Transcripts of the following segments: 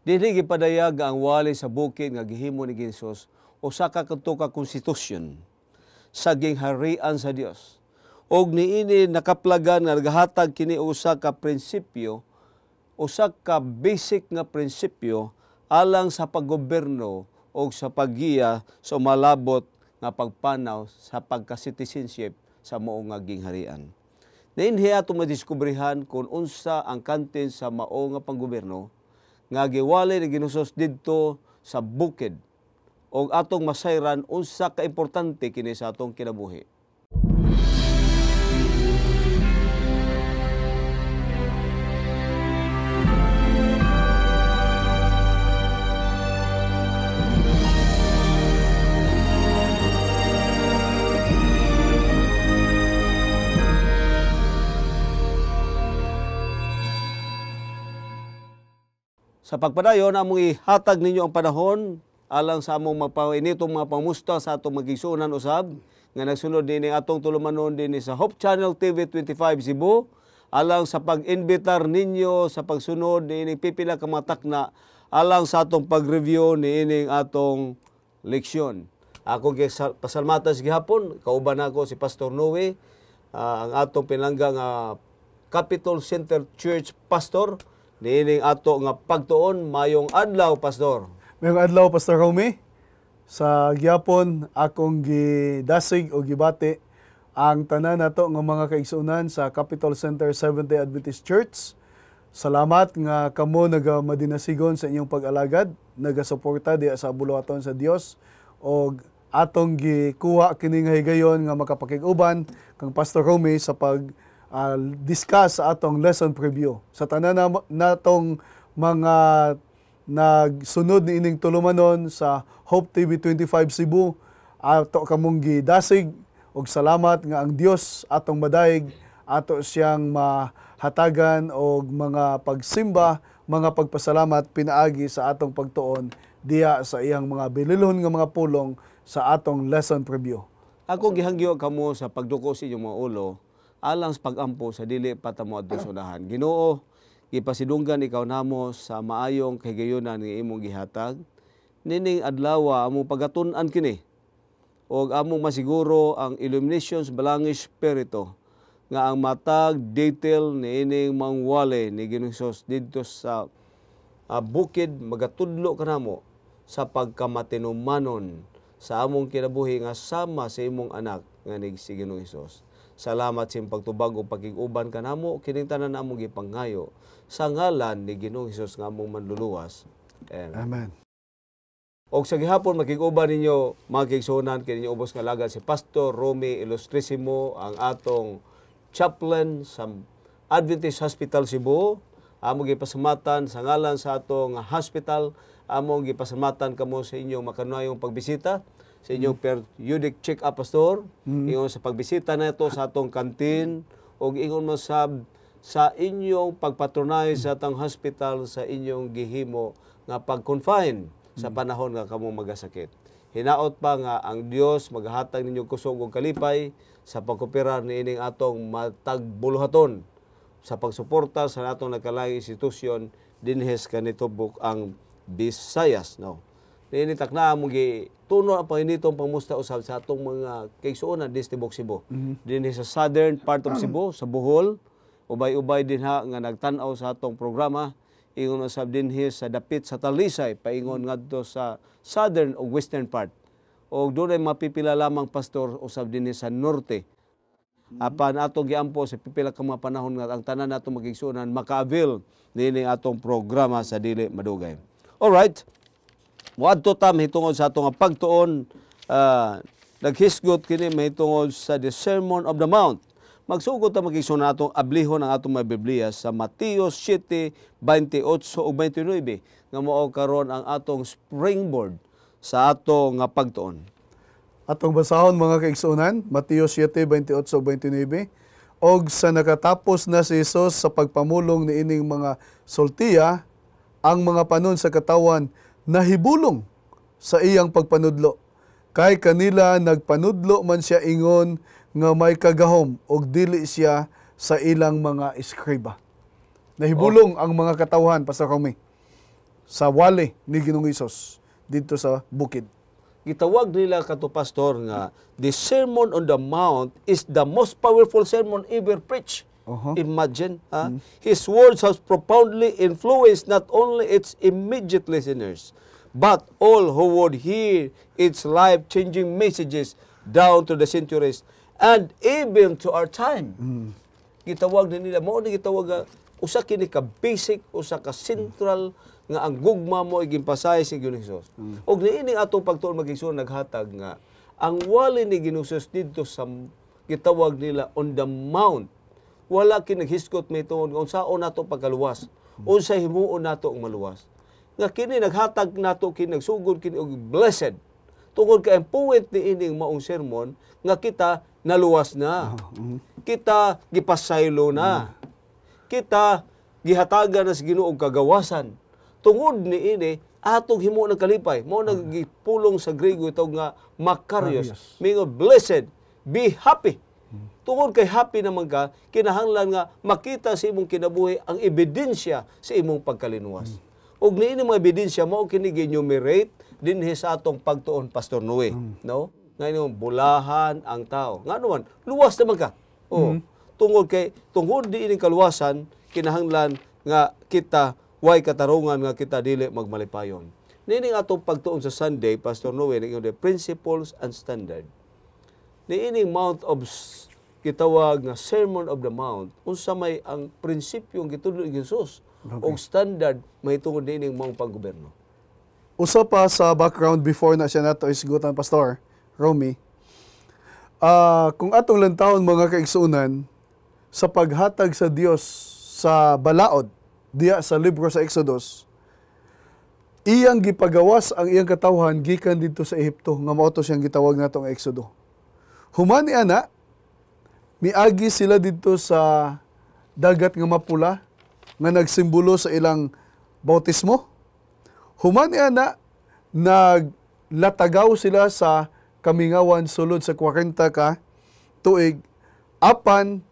Dili gipadayag ang wali sa bukid nga gihimo ni Hesus usa ka konstitusyon sa gingharian sa Dios. Og niini nakaplagan nga nagahatag kini usa ka prinsipyo, usa ka basic nga prinsipyo alang sa paggoberno o sa paggiya sa malabot nga pagpanaw sa pagka-citizenship sa mao nga gingharian. Nainhi ato madiskubrihan kung unsa ang kantin sa mao nga panggoberno nga giwali ni Hesus didto sa bukid og atong masayran unsa ka importante kini sa atong kinabuhi. Sa pagpadayon, among ihatag ninyo ang panahon alang sa among magpainitong mga pamusta sa atong magigsunan usab nga nagsunod din atong tulumanon din sa Hope Channel TV 25 Cebu alang sa pag-inbitar ninyo sa pagsunod ni pipila ka mga takna alang sa atong pag-review niining atong leksyon. Ako pasalmatan sa gihapon, kauban ako si Pastor Noe, ang atong pinanggang Capitol Center Church Pastor. Niining ato nga pagtuon, mayong adlaw, Pastor. Mayong adlaw, Pastor Romy. Sa gihapon, akong gidasig o gibati ang tanan nato nga mga kaigsunan sa Capitol Center Seventh-day Adventist Church. Salamat nga kamo nagamadinasigon sa inyong pag-alagad, nagasuporta diya sa buluhaton sa Dios o atong gikuha kini nga higayon nga makapakig-uban kang Pastor Romy sa discuss sa atong lesson preview. Sa tanan natong mga nagsunod ni ining tulumanon sa Hope TV 25 Cebu, ato kamong gidasig og salamat nga ang Dios atong madayeg ato siyang mahatagan og mga pagsimba, mga pagpasalamat pinaagi sa atong pagtuon diya sa iyang mga bililhon nga mga pulong sa atong lesson preview. Ako gihangyo kamo sa pagduko sa inyong mga ulo alang sa pag-ampo sa dili patamo adto sa unahan. Ginoo, gipasidunggan ikaw namo sa maayong kahigayunan nga imong gihatag. Nining adlaw among pagatun-an kini og among masiguro ang illuminations balangis spirito nga ang matag detail niining mangwali ni Ginoong Hesus didto sa bukid magatudlo kanamo sa pagkamatinumanon sa among kinabuhi nga sama sa imong anak nga ni si Ginoong Hesus. Salamat sa pagtubag o pagkiguban kanamo kining tanan namong gipangayo sa ngalan ni Ginoong Hesus nga among manluluwas. Amen. Og sa gihapon makiguban ninyo mga kaigsunan kini ubos nga lagad si Pastor Romy Ilustrisimo, ang atong chaplain sa Adventist Hospital Cebu. Among gipasamatan sa ngalan sa atong hospital, among gipasamatan kamo sa inyong makanayong pagbisita sa inyong periodic check-up, Pastor. Ingon sa pagbisita na ito sa atong kantin o ingon mo sa inyong pagpatronay sa atong hospital sa inyong gihimo nga pag-confine sa panahon nga kamo magasakit. Hinaot pa nga ang Dios maghatag ninyo kusog og kalipay sa pagkooperar niining atong matagbuluhaton sa pagsuporta sa atong nagkalaing institusyon dinhes kanitubok ang Visayas. No? Niinitak na mong tuno ang panginitong pamusta usab sa atong mga kaigsuonan din tibok Cebu. Dinhi sa southern part of Cebu, sa Bohol, ubay-ubay din ha nga nagtan-aw sa atong programa. Ingon usab dinhi sa dapit sa Talisay, paingon ngadto sa southern o western part. O doon ay mapipila lamang, Pastor, usab dinhi sa norte. Apan ato giampo sa pipila ka mga panahon nga ang tanan nato magigsuonan maka-avail niini atong programa sa dili madugay. All right. Wadto ta mahitungod sa atong pagtuon, naghisgot kini mahitungod sa the Sermon of the Mount. Magsugod ta magigsuon atong ablihon ang atong mga Biblia sa Mateo 7:28 ug 29 nga mao karon ang atong springboard sa atong pagtuon. Atong basahon mga kaigsuonan, Mateo 7:28 ug 29. Og sa nakatapos na si Hesus sa pagpamulong niining mga sultiya, ang mga panon sa katawan nahibulong sa iyang pagpanudlo. Kay kanila nagpanudlo man siya ingon nga may kagahom og dili siya sa ilang mga eskriba. Nahibulong ang mga katawhan, Pastor Romy. sa wali ni Ginoong Hesus dito sa bukid. Gitawag nila kato pastor nga the Sermon on the Mount is the most powerful sermon ever preached. Imagine, his words have profoundly influenced not only its immediate listeners, but all who would hear its life-changing messages down to the centuries and even to our time. Gitawag din nila, mao ni gitawag nga usa kini ka basic, usa ka central nga ang gugma mo iging pasay si Ginoong Hesus. Og niining atong pagtuon magigsoon naghatag nga ang wali ni Ginoong Hesus didto sa gitawag nila on the mount. Wala kinaghiskot may tungod kung saan nato pagkaluwas. Unsay himuon nato ang maluwas. Nga kini naghatag nato kini nagsugod kini og blessed. Tungod kay ang point ni ining maong sermon nga kita naluwas na. Kita gipasaylo na. Kita gihatagan na sa Ginoo og kagawasan. Tungod ni ini atong himo ng kalipay. Mao nagipulong sa Griego ito nga makarios. Mingo blessed, be happy. Tungod kay happy naman ka, kinahanglan nga makita sa imong kinabuhi ang ebidensya sa imong pagkalinuwas. Og niini mga ebidensya mao kini gi-enumerate dinhi sa atong pagtuon Pastor Noe, no? Ngayon bulahan ang tao. Nga naman, luwas naman ka. Tungod di ining kaluwasan, kinahanglan nga kita way katarungan nga kita dili magmalipayon. Nining atong pagtuon sa Sunday, Pastor Noe, the principles and standard. Niining Mount of gitawag nga Sermon of the Mount, unsa may ang prinsipyong gitudlo ni Jesus o standard mahitungod niining maong panggobyerno. Usa pa sa background before na siya nato isgutan Pastor Romy. Kung atong lantawon mga kaigsuunan sa paghatag sa Dios sa balaod diya sa libro sa Exodus, iyang gipagawas ang iyang katawhan gikan dito sa Ehipto nga mao to siyang gitawag natong Exodo. Human ana miagi sila dito sa dagat nga mapula nga nagsimbolo sa ilang bautismo. Human ana naglatagaw sila sa kamingawan sulod sa 40 ka tuig apan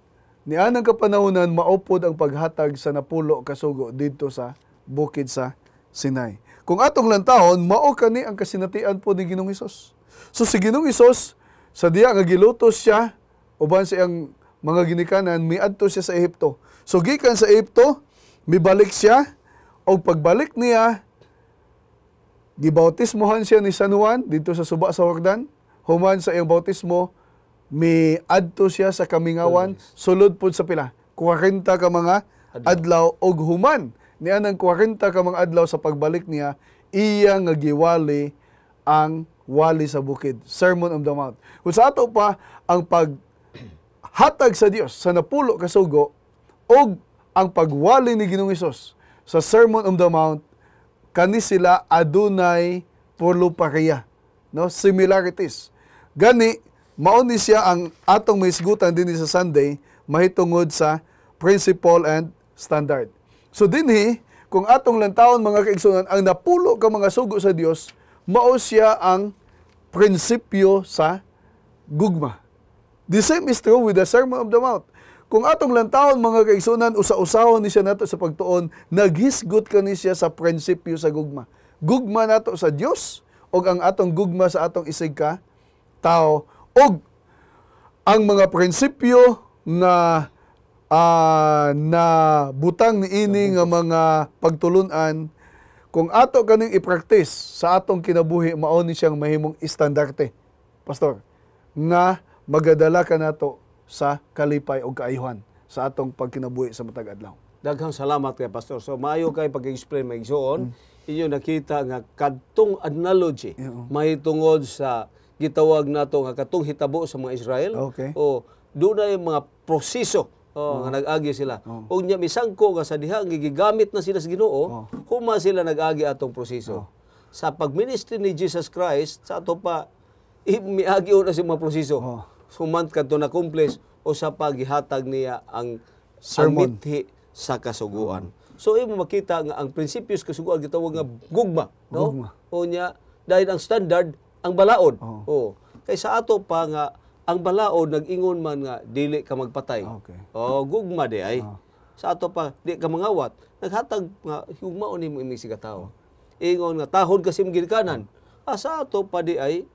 nianang kapanahonan maupod ang paghatag sa napulo ka sugo dito sa bukid sa Sinai. Kung atong lantahon mao kani ang kasinatian po ni Ginoong Hesus. So si Ginoong Hesus sa diya nga gilutos siya uban sa iyang mga ginikanan miadto siya sa Ehipto. So gikan sa Ehipto mibalik siya og pagbalik niya gibautismohan siya ni San Juan dito sa suba sa Jordan. Human sa iyang bautismo miadto siya sa kamingawan sulod pud sa pila 40 ka mga adlaw og human niya ng 40 ka mga adlaw sa pagbalik niya iya nga giwali ang wali sa bukid, Sermon on the Mount. Kung sa ato pa ang paghatag sa Dios sa napulo ka sugo og ang pagwali ni Ginoong Hesus sa Sermon on the Mount kani sila adunay pulo pareha, no? Similarities. Gani mao ni siya ang atong maisgutan dinhi sa Sunday mahitungod sa principle and standard. So dinhi kung atong lantawon mga kaigsunan ang napulo ka mga sugo sa Dios mao siya ang prinsipyo sa gugma. The same is true with the Sermon on the Mount. Kung atong lantawon mga kaigsunan usa-usahon ni siya nato sa pagtuon naghisgot kani siya sa prinsipyo sa gugma. Gugma nato sa Dios og ang atong gugma sa atong isig ka tao og ang mga prinsipyo na na butang niini nga mga pagtulunan kung ato kaning i-practice sa atong kinabuhi mao ni siyang mahimong estandarte pastor nga magadala ka nato sa kalipay o kaayuhan sa atong pagkinabuhi sa matag adlaw. Daghang salamat kay pastor. So maayo kay pag-explain maigsoon inyo nakita nga kadtong analogy mahitungod sa gitawag nato nga katong hitabo sa mga Israel o dunay mga proseso nga nag-agi sila. O nya misangko nga sa diha gigamit na sila sa Ginoo, huma sila nag-agi atong proseso. Sa pagministry ni Jesus Christ, sa ato pa miagi na sa mga proseso. Human kadto na accomplish o sa paghihatag niya ang sermon sa kasuguan. So imo makita nga ang prinsipyos kasuguan gitawag nga gugma, no? O nya dahil ang standard ang balaod. Kay sa ato pa nga ang balaod nag-ingon man nga dili ka magpatay. Gugma di ay. Sa ato pa di ka mangawat. Naghatag nga hugmaon nimo imong sigatawo. ingon nga tahod kasi mong ginikanan. Sa ato pa di ay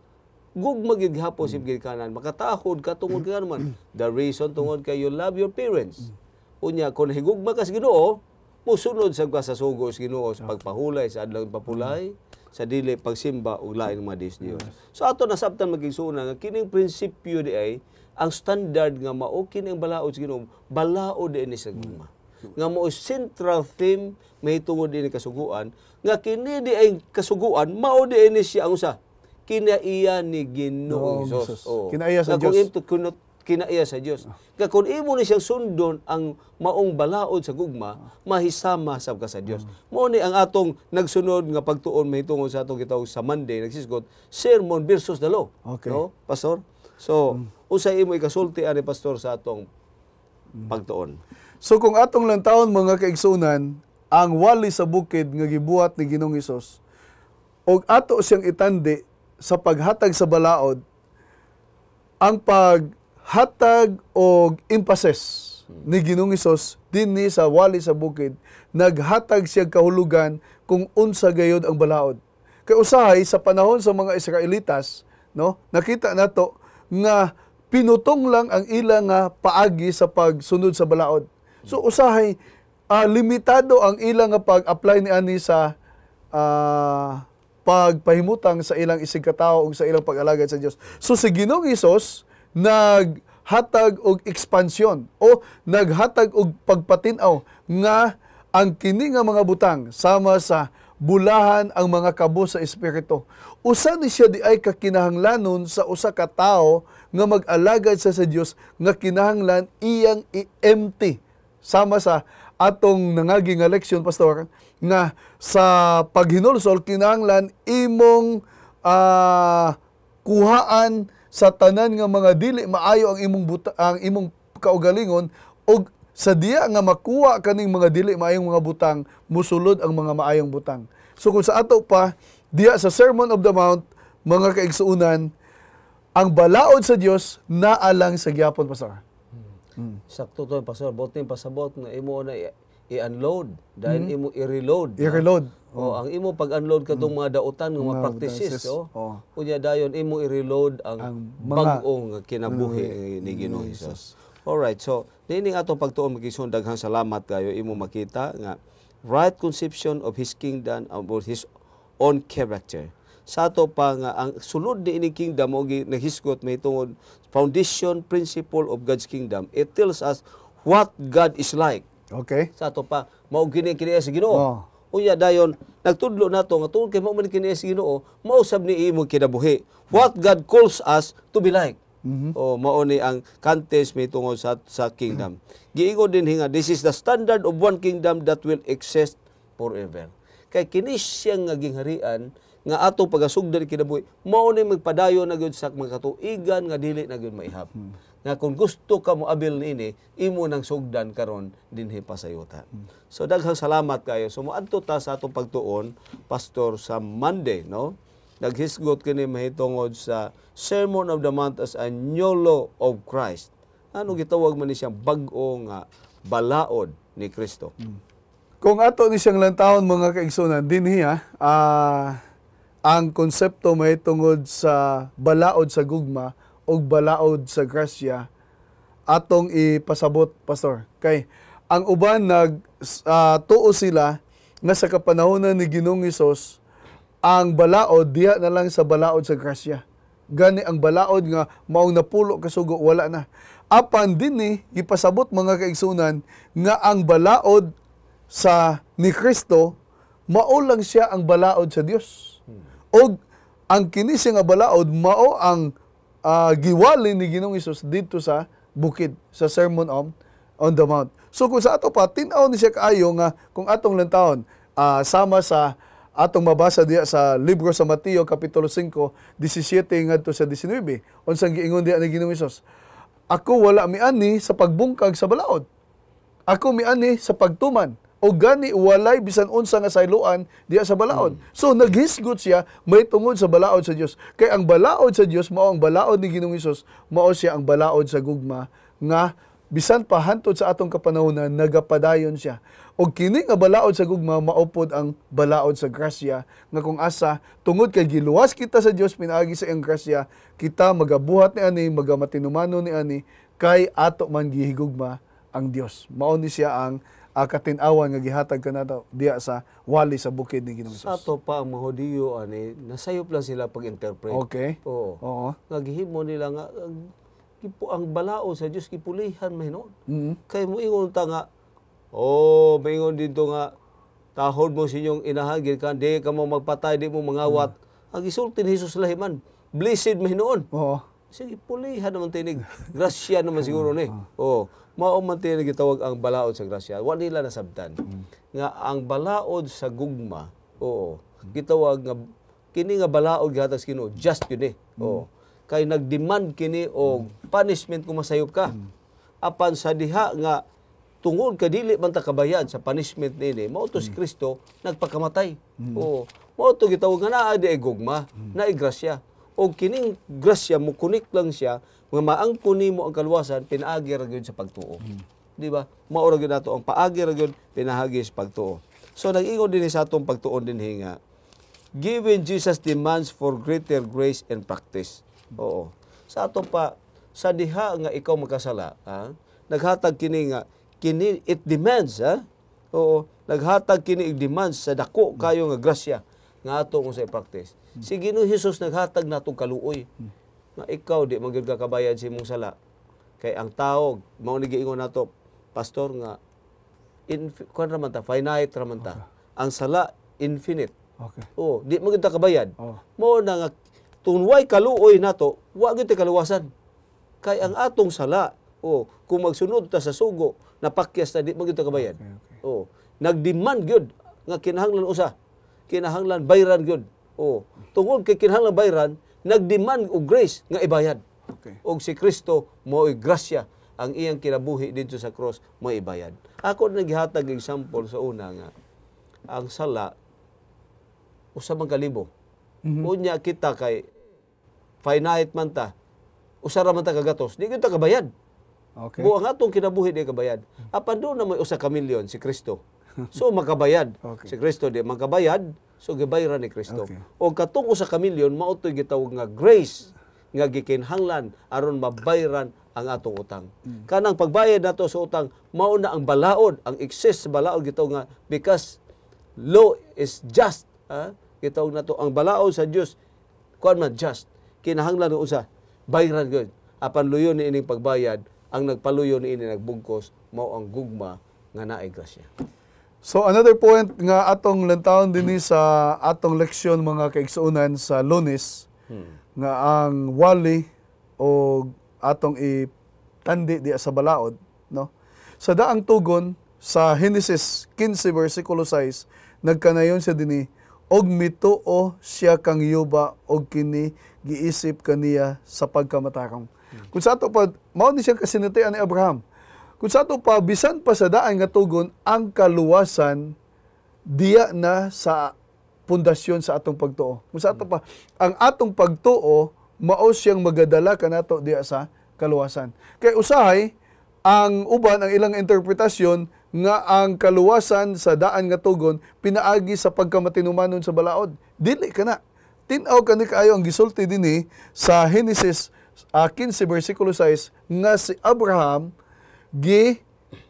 gugma gid hapon si ginikanan. Makatahod ka tungod ka naman. The reason tungod kay you love your parents. Unya kun higugma ka sa Ginoo, musunod sa ka sa sugo sa Ginoo sa pagpahulay sa adlaw papulay, sa dili pagsimba ug laing mga Dios. So ato nasabtan magigsunan nga kining prinsipyo di ay ang standard nga mao kining balaod sa Ginoo, balaod ini sa gugma. Nga mao central theme may tungod ini kasuguan, nga kini di ay kasuguan mao di ini siya ang usa. Kinaiya ni Ginoong Hesus. Kinaiya sa Dios. Kinaiya sa Dios. Kaya kung imo ni siyang sundon ang maong balaod sa gugma, mahisama sab ka sa Dios. Mao ni ang atong nagsunod nga pagtuon mahitungod sa atong gitawag sa Monday nagsisgot sermon versus the law. Okay. No, pastor? So, usay imo ikasulti ani pastor sa atong pagtuon. So kung atong lang taon mga kaigsunan, ang wali sa bukid nga gibuhat ni Ginoong Hesus, og ato siyang itandi sa paghatag sa balaod, ang paghatag og emphasis ni Ginoong Hesus dinhi sa wali sa bukid, naghatag siya kahulugan kung unsa gayud ang balaod. Kay usahay sa panahon sa mga Israelitas, no, nakita nato nga pinutong lang ang ilang paagi sa pagsunod sa balaod. So usahay limitado ang ilang nga pag-apply ni ani sa pagpahimutang sa ilang isig katao ug sa ilang pag-alagad sa Dios. So si Ginoong Hesus naghatag og ekspansyon o naghatag og pagpatinaw nga ang kini nga mga butang sama sa bulahan ang mga kabo sa espiritu. Usa ni siya di ay kakinahanglanon sa usa ka tawo nga mag-alagad sa Dios nga kinahanglan iyang i-empty sama sa atong nangagi nga leksyon pastor nga sa paghinulsol kinahanglan imong kuhaan sa tanan nga mga dili maayo ang imong kaugalingon og sa diya nga makuha kaning mga dili maayong mga butang musulod ang mga maayong butang. So kung sa ato pa diya sa Sermon of the Mount mga kaigsuunan ang balaod sa Dios naalang sa gyapon pastor. Sakto to pastor, boting pasabot nga imo na i-unload dahil imo i-reload. I-reload. Ang imo pag-unload katong mga dautan nga mga practices, unya dayon imo i-reload ang bag-ong kinabuhi ni Ginoong Hesus. Alright, so nining atong pagtuon magiging daghang salamat kayo imo makita nga right conception of His kingdom about His own character. Sa ato pa nga ang sulod ni ining kingdom o nahisgot may tungod foundation principle of God's kingdom. It tells us what God is like. Okay. Sa ato pa mao kini sa Ginoo. Unya dayon nagtudlo nato nga tungod kay mao man kini sa Ginoo, mausab ni imo kinabuhi. What God calls us to be like. Mao ni ang contest may tungod sa kingdom. Giingon din nga this is the standard of one kingdom that will exist forever. Kay kini siyang nga gingharian nga atong pagasugdan kinabuhi, mao ni magpadayon na gyud sa mga katuigan nga dili na gyud maihap. Nga kung gusto ka mo abil niini, imo nang sugdan karon dinhi pasayutan. So daghang salamat kayo. So moadto ta sa atong pagtuon pastor sa Monday, no? Naghisgot kini mahitungod sa Sermon of the Mount as a new law of Christ. Ano gitawag man ni siyang bag-o nga balaod ni Kristo. Kung ato ni siyang lantawon mga kaigsunan dinhi ang konsepto mahitungod sa balaod sa gugma o balaod sa grasya atong ipasabot pastor. Kay ang uban tuo sila nga sa kapanahonan ni Ginoong Hesus ang balaod diha na lang sa balaod sa grasya. Gani ang balaod nga maong napulo kasugo wala na. Apan dinhi ipasabot mga kaigsunan nga ang balaod sa ni Kristo mao lang siya ang balaod sa Dios. Og ang kini siya nga balaod mao ang giwali ni Ginoong Hesus dito sa bukid sa Sermon on the Mount. So kung sa ato pa tin-aw ni siya kaayo nga kung atong lantawon sama sa atong mabasa diya sa libro sa Mateo kapitulo 5 17 ngadto sa 19 unsang giingon diya ni Ginoong Hesus, ako wala miani sa pagbungkag sa balaod, ako miani sa pagtuman o gani walay bisan unsa nga sayloan diya sa balaod. So naghisgot siya may tungod sa balaod sa Dios. Kay ang balaod sa Dios mao ang balaod ni Ginoong Hesus, mao siya ang balaod sa gugma nga bisan pa hantod sa atong kapanahonan nagapadayon siya. Og kini nga balaod sa gugma maupod ang balaod sa grasya nga kung asa tungod kay giluwas kita sa Dios pinaagi sa iyang grasya, kita magabuhat ni ani, magamatinumano ni ani kay ato man gihigugma ang Dios. Mao ni siya ang katin-awan nga gihatag kanato diya sa wali sa bukid ni Ginoong Sa Hesus. ato pa ang mga Hudiyo ani nasayop lang sila pag-interpret. Okay. Oo. Oo. Nga gihimo nila nga ang balao sa Dios gipulihan mahinoon. Mhm. Kay mo ingon ta nga maingon dito nga tahod mo sinyong inahagil ka, di ka mo magpatay, di mo mangawat. Ang isulti ni Jesus lahiman, blessed mahinoon. Oo. Sige, pulihan naman tinig. Grasya naman siguro ni. Oo. Mao man tinig gitawag ang balaod sa grasya. Wa nila nasabtan. Nga ang balaod sa gugma, gitawag nga kini nga balaod gihatag sa Ginoo, just yun eh. Kay nagdemand kini og punishment kung masayop ka. Apan sa diha nga tungod ka dili man ta kabayad sa punishment nini, mao to si Kristo nagpakamatay. Mao to gitawag nga naa di gugma, naay grasya. O kining grasya mo kunik lang siya nga maangkon nimo ang kaluwasan pinaagi ra gyud sa pagtuo. Di ba? Mao ra gyud nato ang paagi ra gyud pinahagi sa pagtuo. So nag-ingon din sa atong pagtuon din nga given Jesus demands for greater grace and practice. Oo. Sa ato pa sa diha nga ikaw magkasala, naghatag kini nga kini it demands, naghatag kini demands sa dako kayo nga grasya nga ato kung sa practice. Si Ginoong Hesus naghatag natong kaluoy. Nga ikaw di man gyud ka kabayad sa imong sala. Kay ang tao mao ni giingon nato pastor nga kuan ra man ta finite ra man ta. Ang sala infinite. Okay. Di man gyud ta kabayad. Oh. Mao na nga tunway kaluoy nato, wa gyud ta kaluwasan. Kay ang atong sala, kung magsunod ta sa sugo, napakyas ta di man gyud ta kabayad. Okay. Nagdemand gyud nga kinahanglan usa. Kinahanglan bayran gyud. Tungod kay kinahanglan bayran, nagdemand og grace nga ibayad. Okay. Og si Kristo mo'y grasya ang iyang kinabuhi dito sa cross mo ibayad. Ako naghihatag example sa una nga ang sala usa man kalibo. Unya kita kay finite man ta. Usa ra man ta kagatos, di gyud ta kabayad. Okay. Buang atong kinabuhi di kabayad. Apan do na may usa ka milyon si Kristo. So makabayad. Okay. Si Kristo di makabayad, so gibayran ni Kristo. Okay. O katong usa ka milyon mao toy gitawag nga grace nga gikinhanglan aron mabayran ang atong utang. Kanang pagbayad nato sa utang mao na ang balaod, ang excess sa balaod gitawag nga because law is just. Gitawag nato ang balaod sa Dios kuan man just. Kinahanglan usa bayran gyud. Apan luyon ni ining pagbayad, ang nagpaluyo ni ini nagbungkos mao ang gugma nga naay grasya. So another point nga atong lantawon dinhi sa atong leksyon mga kaigsuonan sa Lunes nga ang wali o atong itandi diya sa balaod, no? Sa daang tugon sa Genesis 15 versikulo 6 nagkanayon siya dinhi og mituo siya kang yuba og kini giisip kaniya sa pagkamatarong. Kung sa ato pa mao ni siya kasinatian ni Abraham. Kung sa ato pa, bisan pa sa daan nga tugon, ang kaluwasan diya na sa pundasyon sa atong pagtuo. Kung sa ato pa, ang atong pagtuo, mao siyang magadala kanato diya sa kaluwasan. Kaya usahay, ang uban, ang ilang interpretasyon, nga ang kaluwasan sa daan nga tugon, pinaagi sa pagkamatinumanon sa balaod. Dili ka na. Tinaw ka ni kaayo ang gisulti dinhi sa Genesis 15 versikulo 6, nga si Abraham,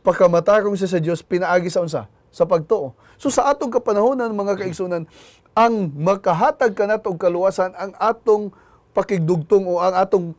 pakamatarong siya sa Dios pinaagi sa unsa sa pagtuo. So sa atong kapanahonan mga kaigsunan, ang makahatag kanato og kaluwasan ang atong pakigdugtong o ang atong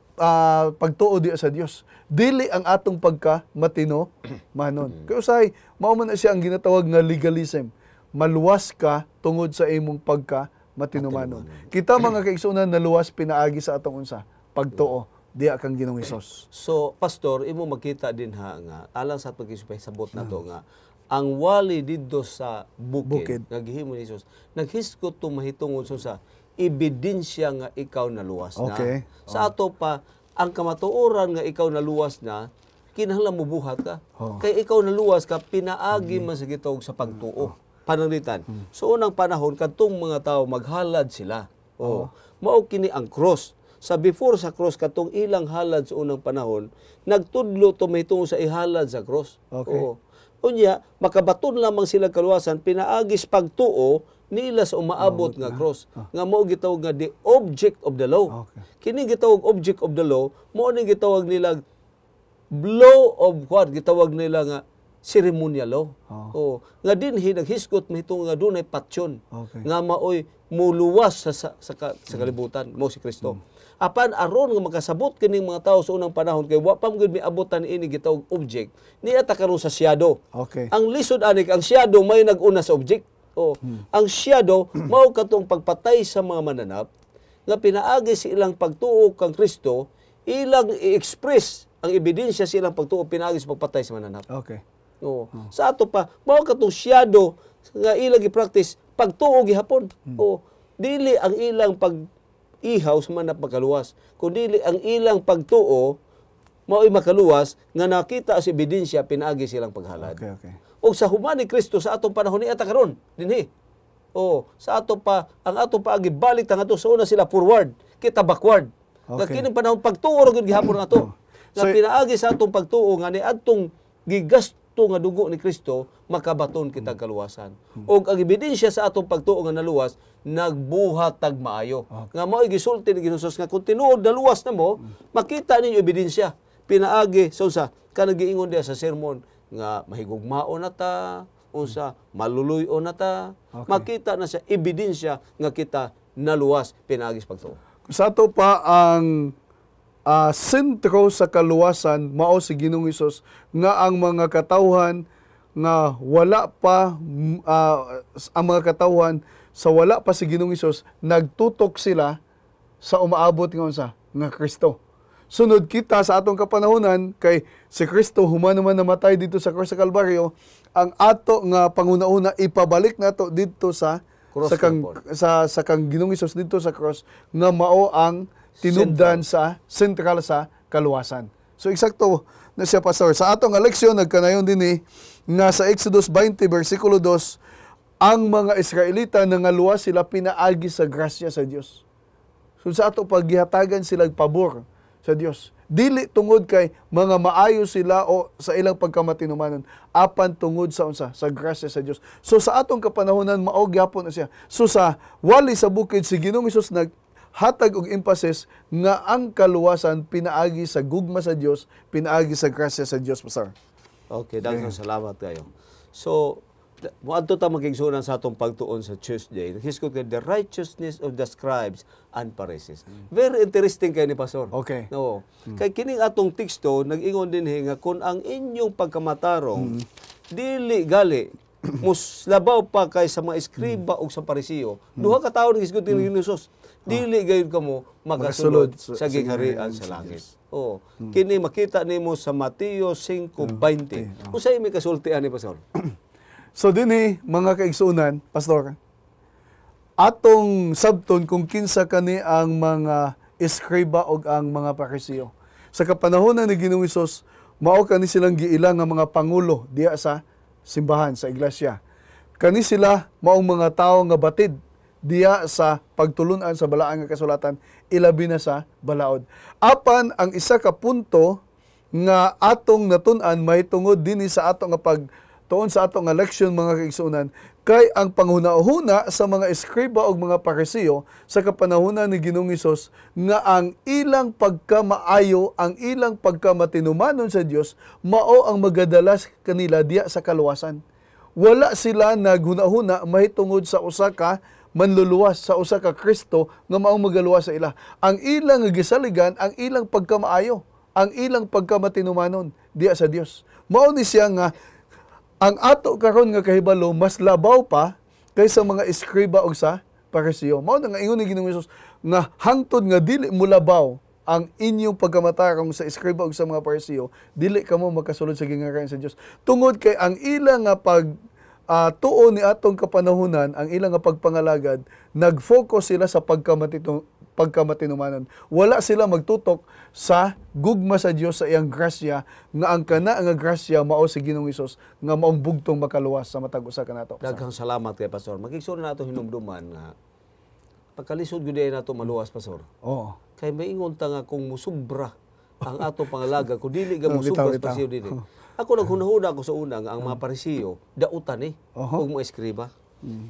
pagtuo diya sa Dios. Dili ang atong pagkamatino manon. Kay usay mao man na siya ang ginatawag nga legalism. Maluwas ka tungod sa imong pagkamatino manon. Kita mga kaigsunan naluwas pinaagi sa atong unsa pagtuo diya kang Ginoong Hesus. So, pastor, imo makita din nga alang sa pagkisupay sabot nato nga ang wali didto sa bukid nga gihimo ni Hesus naghiskot to mahitungod sa ebidensya nga ikaw naluwas na. Okay. Sa ato pa ang kamatuoran nga ikaw naluwas na kinahanglan mo buhat ka. Kay ikaw naluwas ka pinaagi man sa gitawag sa pagtuo. Pananglitan. So unang panahon kadtong mga tao maghalad sila. Mao kini ang cross. sa before sa cross katong ilang halad sa unang panahon, nagtudlo to mahitungod sa ihalad sa cross. Okay. Oo. Unya, makabaton lamang sila kaluwasan, pinaagis pagtuo nila sa umaabot nga cross. Nga mao gitawag nga the object of the law. Okay. Kini gitawag object of the law, mao ni gitawag nila law of what? Gitawag nila nga ceremonial law. Oh. Nga dinhi naghisgot mahitungod nga dunay patsyon. Okay. Nga maoy muluwas sa kalibutan mo si Kristo. Apan aron nga makasabot kining mga tawo sa unang panahon kay wa pa gyud miabotan ini gitawag object niya ta karon sa shadow. Okay. Ang lisod ani ang shadow may nag-una sa object. Oh, ang shadow mao katong pagpatay sa mga mananap nga pinaagi sa ilang pagtuo kang Kristo, ilang i-express ang ebidensya sa ilang pagtuo pinaagi sa pagpatay sa mananap. Okay. Oh. Sa ato pa mao katong shadow nga ilang i-practice pagtuo gihapon. Oh, dili ang ilang ihaw sa manap makaluwas. Kung dili ang ilang pagtuo, mao'y makaluwas, nga nakita sa ebidensya, pinaagi silang paghalad. Okay, okay. O sa human ni Kristo, sa atong panahon ni karon dinhi. O, sa ato pa, ang ato pa agi balik nga to sa una sila forward, kita backward. Nga Okay. kining panahon pagtuo ra gyud gihapon nga to. Nga So, pinaagi sa atong pagtuo nga ni adtong gigasto nga dugo ni Kristo, makabaton kita kaluwasan. O ang ebidensya sa atong pagtuo nga naluwas, nagbuhat tag maayo. Nga mao'y gisulti ni Ginoo nga kung tinuod na luwas na mo, makita ninyo ebidensya. Pinaagi sa unsa kanang giingon diha sa sermon nga mahigugmao na ta, unsa maluluyo na ta. Okay. Makita na sa ebidensya nga kita naluwas pinaagi sa pagtuo. Sa ato pa ang sentro sa kaluwasan mao si Ginoong Hesus nga ang mga katawhan nga wala pa ang mga katawhan sa wala pa si Ginoong Hesus nagtutok sila sa umaabot nga unsa nga Kristo. Sunod kita sa atong kapanahonan kay si Kristo human naman namatay dito sa krus sa Kalbaryo, ang ato nga panguna-una ipabalik nato dito sa Cross sa kang Ginoong Hesus dito sa cross nga mao ang tinubdan sa sentral sa kaluwasan. So eksakto na siya, Pastor. Sa atong leksyon nagkanayon din nga sa Exodus 20 versikulo 2, ang mga Israelita nangaluwas sila pinaagi sa grasya sa Dios. So sa ato paghihatagan sila pabor sa Dios. Dili tungod kay mga maayo sila o sa ilang pagkamatinumanon, apan tungod sa unsa sa grasya sa Dios. So sa atong kapanahonan mao gyapon na siya. So sa wali sa bukid si Ginoong Hesus hatag og emphasis nga ang kaluwasan pinaagi sa gugma sa Dios, pinaagi sa grasya sa Dios, Pastor. Okay, daghang salamat kayo. So, moadto ta magigsunan sa atong pagtuon sa Tuesday. Hisgot kay the righteousness of the scribes and Pharisees. Very interesting kay ni Pastor. Okay. No. Kay kining atong teksto nag-ingon din nga kung ang inyong pagkamatarong dili gali muslabaw pa kay sa mga eskriba o sa Pariseo. Duha ka tawo hisgot ni Hesus. Dili gayud kamo magasulod sa gingharian sa langit. Oh, kini makita nimo sa Mateo 5:20. Unsay may kasultian ni Pastor? So dinhi mga kaigsunan, Pastor, atong sabton kung kinsa kani ang mga eskriba o ang mga Pariseo. Sa kapanahonan ni Ginoong Hesus, mao kani silang giilang nga mga pangulo diya sa simbahan, sa iglesia. Kani sila maong mga tawo nga batid diya sa pagtulunan sa balaang nga kasulatan, ilabi na sa balaod. Apan ang isa ka punto nga atong natun-an mahitungod dinhi sa atong nga pagtuon sa atong nga leksyon mga kaigsunan, kay ang panghuna-huna sa mga eskriba o mga Pariseo sa kapanahunan ni Ginoong Hesus nga ang ilang pagkamaayo, ang ilang pagkamatinumanon sa Dios mao ang magadalas kanila diya sa kaluwasan. Wala sila naghuna-huna mahitungod sa usa ka manluluwas, sa usa ka Kristo nga maong magaluwas sa ila. Ang ilang gisaligan, ang ilang pagkamaayo, ang ilang pagkamatinumanon diya sa Dios. Mao ni siya nga ang ato karon nga kahibalo mas labaw pa kaysa mga eskriba og sa Pariseo. Mao na nga ingon ni Ginoong Hesus nga hangtod nga dili mo labaw ang inyong pagkamatarong sa eskriba ug sa mga Pariseo, dili kamo makasulod sa gingharian sa Dios. Tungod kay ang ilang nga tuon ni atong kapanahunan, ang ilang nga pagpangalagad, nag-focus sila sa pagkamatinumanon. Wala sila magtutok sa gugma sa Dios sa iyang grasya, nga ang kana nga grasya mao si Ginoong Hesus nga maong bugtong makaluwas sa matag usa kanato. Daghang salamat kay Pastor. Magigsunan nato hinumduman nga pagkalisod gyud na to maluwas pastor. Oo. Kay maingon ta nga kung musubra ang ato pangalaga kung dili ga musubra Bitaw, parisiyo dili. Ako naghunahuna ako sa una nga ang mga parisiyo dautan Oho. og mga eskriba.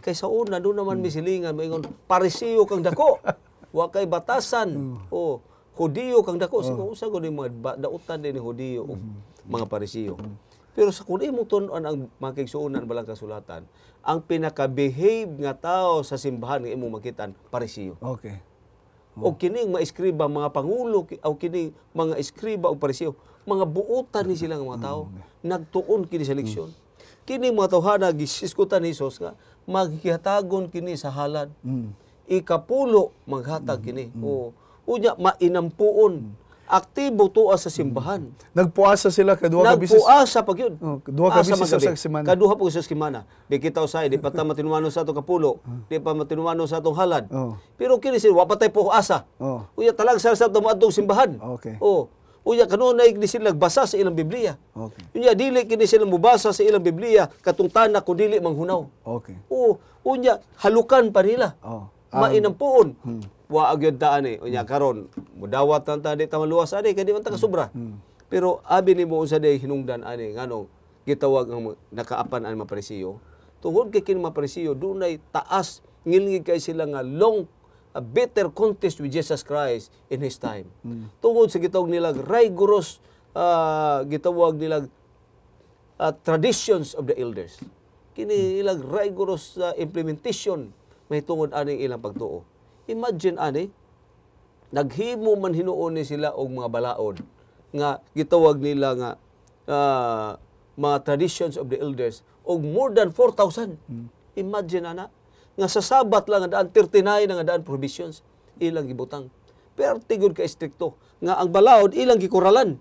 Kay sa una do naman misilingan maingon parisiyo kang dako. Wa kay batasan. O Hudiyo kang dako. Siguro usa gud mga dautan din ni Hudiyo ug mga parisiyo. Pero sa kun imo tun-an ang mga kaigsuonan balang kasulatan, ang pinaka-behave nga tao sa simbahan nga imo makitan parisiyo. Okay. O kining mga eskriba, mga pangulo, o kining mga eskriba o parisiyo, mga buotan ni sila nga mga tao. Nagtuon kini sa leksyon. Kini mga tawhana gisiskutan ni Hesus nga maghihatagon kini sa halad. Ikapulo maghatag kini. O unya mainampuon. Aktibo tuwa sa simbahan. Nagpuasa sila kaduha ka bisis. Nagpuasa pag yun. Duha ka bisis sa semana. Kaduha po sa semana. Di kita usay, di pa ta matinumano sa atong kapulo, di pa matinumano sa atong halad. Pero kini sila, wapatay po asa. Uya talag sa atong atong simbahan. Okay. Uya kanunay ni sila nagbasa sa ilang Biblia. Okay. Unya dili kini sila mubasa sa ilang Biblia katong tanak kun dili manghunaw. Okay. Unya halukan pa nila. Mainampuon. Wa agyod ta ani unya karon mudawat ta di ta maluwas ani kay di man ta kasubra. Pero abi nimo usa day hinungdan ani nganong gitawag ang nakaapan ang mga parisiyo. Tungod kay kini mga parisiyo dunay taas ngilngig kay sila nga a better contest with Jesus Christ in his time. Tungod sa gitawag nila rigorous gitawag nila traditions of the elders. Kini ilang rigorous implementation may tungod ani ilang pagtuo. Imagine ani naghimo man hinuon ni sila og mga balaod nga gitawag nila nga mga traditions of the elders og more than 4,000. Imagine ana nga sa Sabat lang nga daan 39 nga daan prohibitions ilang gibutang. Pero tigod ka istrikto nga ang balaod ilang gikuralan.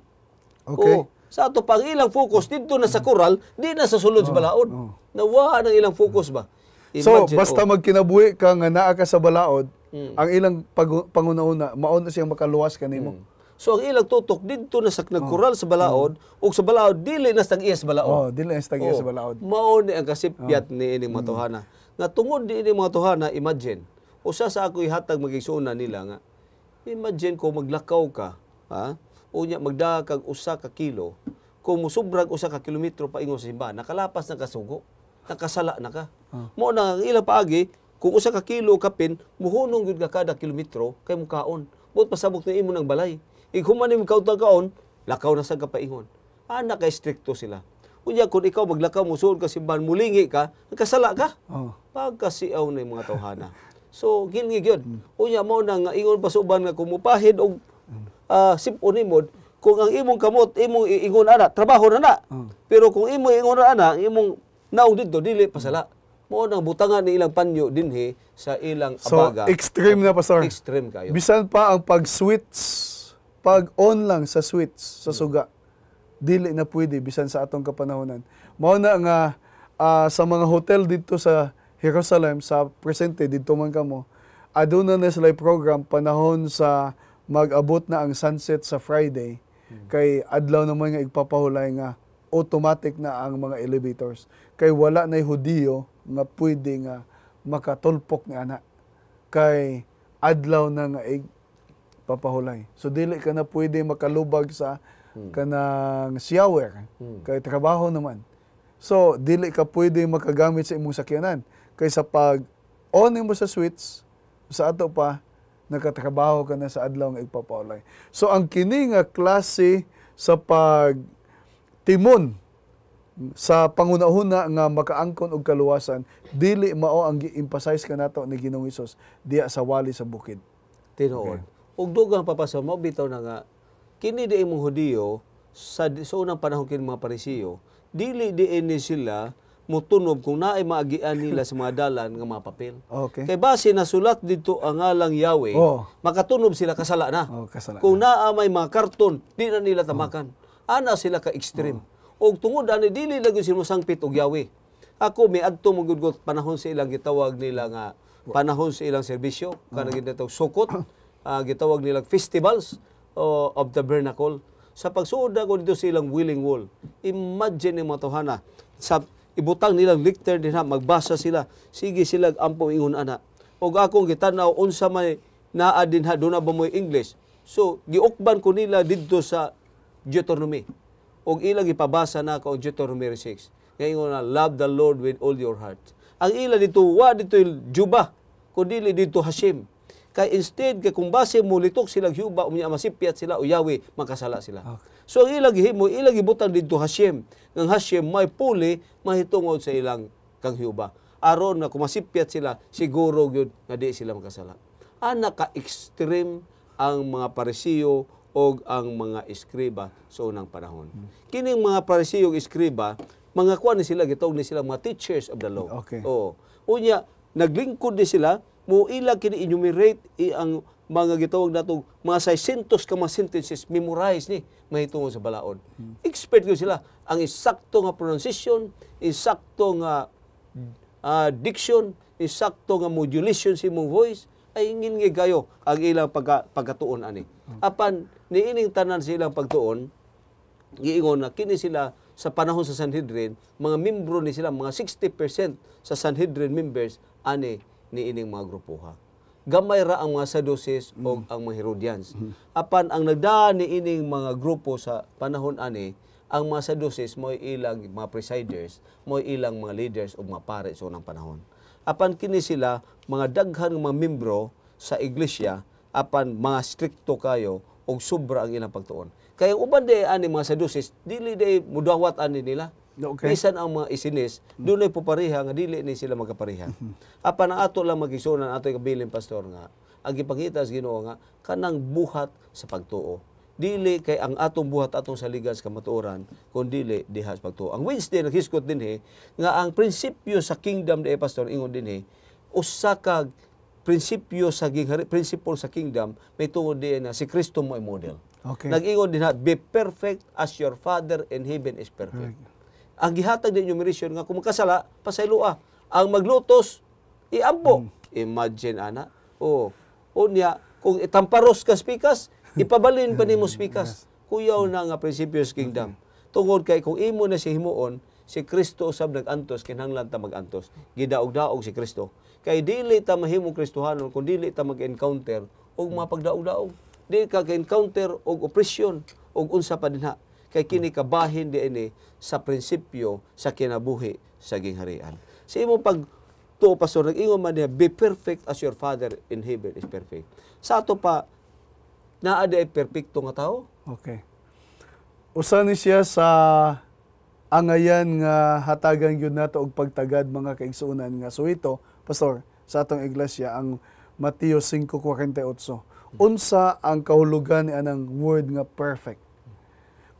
Okay. Sa ato pang ilang focus dito na sa kural, di na sa sulod sa balaod. Nawa ng ilang focus ba? So, Imagine, basta magkinabuhi ka nga naa ka sa balaod, ang ilang pangunauna, mauna siyang makaluwas kanimo. So, ang ilang tutok, dito na sa nagkural sa balaod, o sa balaod, dili na sa tag-iya sa balaod. Dili na sa tag-iya sa balaod. Mao ni ang kasipyat ni ining mga tuhana. Nga tungod di ining mga tuhana, imagine, usa sa ako ihatag magigsunan nila nga, imagine kung maglakaw ka, unya magdaga kag usa ka kilo, kung musubrag usa ka kilometro paingon sa simbahan, nakalapas na kasugo, nakasala na ka. Mo na ang ilang paagi, kung usa ka kilo kapin, muhunong gyud ka kada kilometro kay mukaon. Buot pasabot ni imo ng balay. Ighuman ni kaon, lakaw na sa kapaingon. Ana kay stricto sila. Unya kung ikaw maglakaw mo suod ka simbahan, mulingi ka, nakasala ka. Pagkasiaw na yung mga tawhana. So gilngig yun. Unya mo na nga ingon pa sa uban nga kumupahid og sipon nimod, kung ang imong kamot imong iingon ana, trabaho na na. Pero kung imong iingon ana, imong naong dito dili pasala. Mo nang butangan ni ilang panyo dinhi sa ilang abaga. So extreme na pastor. Extreme kayo. Bisan pa ang pag-switch, pag-on lang sa switch sa suga. Dili na pwede bisan sa atong kapanahonan. Mao na nga sa mga hotel dito sa Jerusalem sa presente dito man kamo, aduna na sila program panahon sa mag-abot na ang sunset sa Friday. Kay adlaw naman nga igpapahulay nga automatic na ang mga elevators. Kay wala na Hudiyo nga pwede nga makatulpok ni ana. Kay adlaw na nga igpapahulay. So dili ka na pwede makalubag sa kanang shower. Kay trabaho naman. So dili ka pwede makagamit sa imong sakyanan. Kay sa pag on mo sa switch, sa ato pa nakatrabaho ka na sa adlaw nga igpapahulay. So ang kini nga klase sa pagtimon sa pangunahuna nga makaangkon og kaluwasan, dili mao ang gi-emphasize kanato ni Ginoong Hesus diya sa wali sa bukid. Tinuod. Ug dugang papasa mo bitaw na nga kini di imong Hudiyo sa unang panahon kini mga Parisiyo, dili diin sila mutunob kung naay maagian nila sa mga dalan nga mga papel. Okay. Kay base nasulat dito ang ngalang Yahweh, makatunob sila kasala na. Kasala kung na. naa may mga karton, di na nila tamakan. Ana sila ka extreme. Og tungod ani dili lang sila sangpit og Yahweh. Ako may adto mo gud panahon sa ilang gitawag nila nga panahon sa ilang serbisyo, kanang gitawag sukot, gitawag nilang festivals of the Tabernacle. Sa pagsuod ako dito sa ilang Willing Wall, imagine ni mga tawhana, sa ibutang nilang lectern din ha, magbasa sila, sige sila ampo ingon ana. og akong gitanaw unsa may naa dinha do na ba mo English. So giukban ko nila didto sa Deuteronomy. Og ilang ipabasa na ko Deuteronomy 6. Ngayon na love the Lord with all your heart. Ang ila dito wa dito Juba kundi dito Hashem. Kay instead kay kung base mo litok silang Juba unya masipyat sila o Yahweh makasala sila. Okay. So ang ilang gihimo ilang gibutang dito Hashem. Ang Hashem may puli mahitungod sa ilang kang Juba. Aron na kung masipyat sila siguro gyud nga di sila makasala. Ana ka extreme ang mga Parisiyo o ang mga eskriba sa unang panahon. Kining mga Parisiyo ug eskriba, mga kuan ni sila gitawag ni sila mga teachers of the law. Okay. Oo. Unya naglingkod ni sila mo ila kini enumerate ang mga gitawag natong mga 600 ka mga sentences memorize ni mahitungod sa balaod. Expert ko sila ang eksakto nga pronunciation, eksakto nga diction, eksakto nga modulation sa imong voice ay ingin gayo ang ilang pagkatuon ani. Apan niining tanan sa ilang pagtuon, giingon na kini sila sa panahon sa Sanhedrin, mga membro ni sila, mga 60% sa Sanhedrin members ani niining mga grupuha. Gamay ra ang mga Sadducees o ang mga Herodians. Apan ang nagdaan niining mga grupo sa panahon ani, ang mga Sadducees mo ilang mga presiders, mo ilang mga leaders o mga pare sa unang panahon. Apan kini sila mga daghan mga membro sa iglesia apan mga strikto kayo og sobra ang ilang pagtuon. Kaya uban de ani mga Sadducees dili de mudawat ani nila. Okay. Bisan ang mga isinis dunay po pareha nga dili ni sila magkapareha. Apan ang ato lang magigsunan ato kabilin pastor nga ang gipangita sa Ginoo nga kanang buhat sa pagtuo. Dili kay ang atong buhat atong saligan sa kamatuoran kun dili diha sa pagtuo. Ang Wednesday naghiskot dinhi nga ang prinsipyo sa kingdom de pastor ingon dinhi usa ka prinsipyo sa principle sa kingdom may tungod diin na si Kristo mo ay model. Okay. Nag-ingon din ha, be perfect as your Father in heaven is perfect. Right. Ang gihatag din yung mission nga kung makasala pasaylua. Ang maglutos iampo. Imagine ana. Unya kung itamparos ka spikas ipabalin pa nimo spikas. Kuyaw na nga prinsipyo sa kingdom. Tungod kay kung imo na si himuon, si Kristo usab nag-antos kinahanglan ta mag-antos. Gidaog-daog si Kristo. Kay dili ta mahimong Kristohanon kung dili ta mag-encounter og mga pagdaog-daog. Dili ka ka-encounter og opresyon og unsa pa dinha. Kay kini kabahin diini sa prinsipyo sa kinabuhi sa gingharian. Sa imong pagtuo pastor nag-ingon man niya, be perfect as your Father in heaven is perfect. Sa ato pa naa di perpekto nga tao? Okay. Usa ni siya sa angayan nga hatagan gyud nato og pagtagad mga kaigsuonan nga suwito, pastor, sa atong iglesia ang Mateo 5:48. Unsa ang kahulugan ni anang word nga perfect?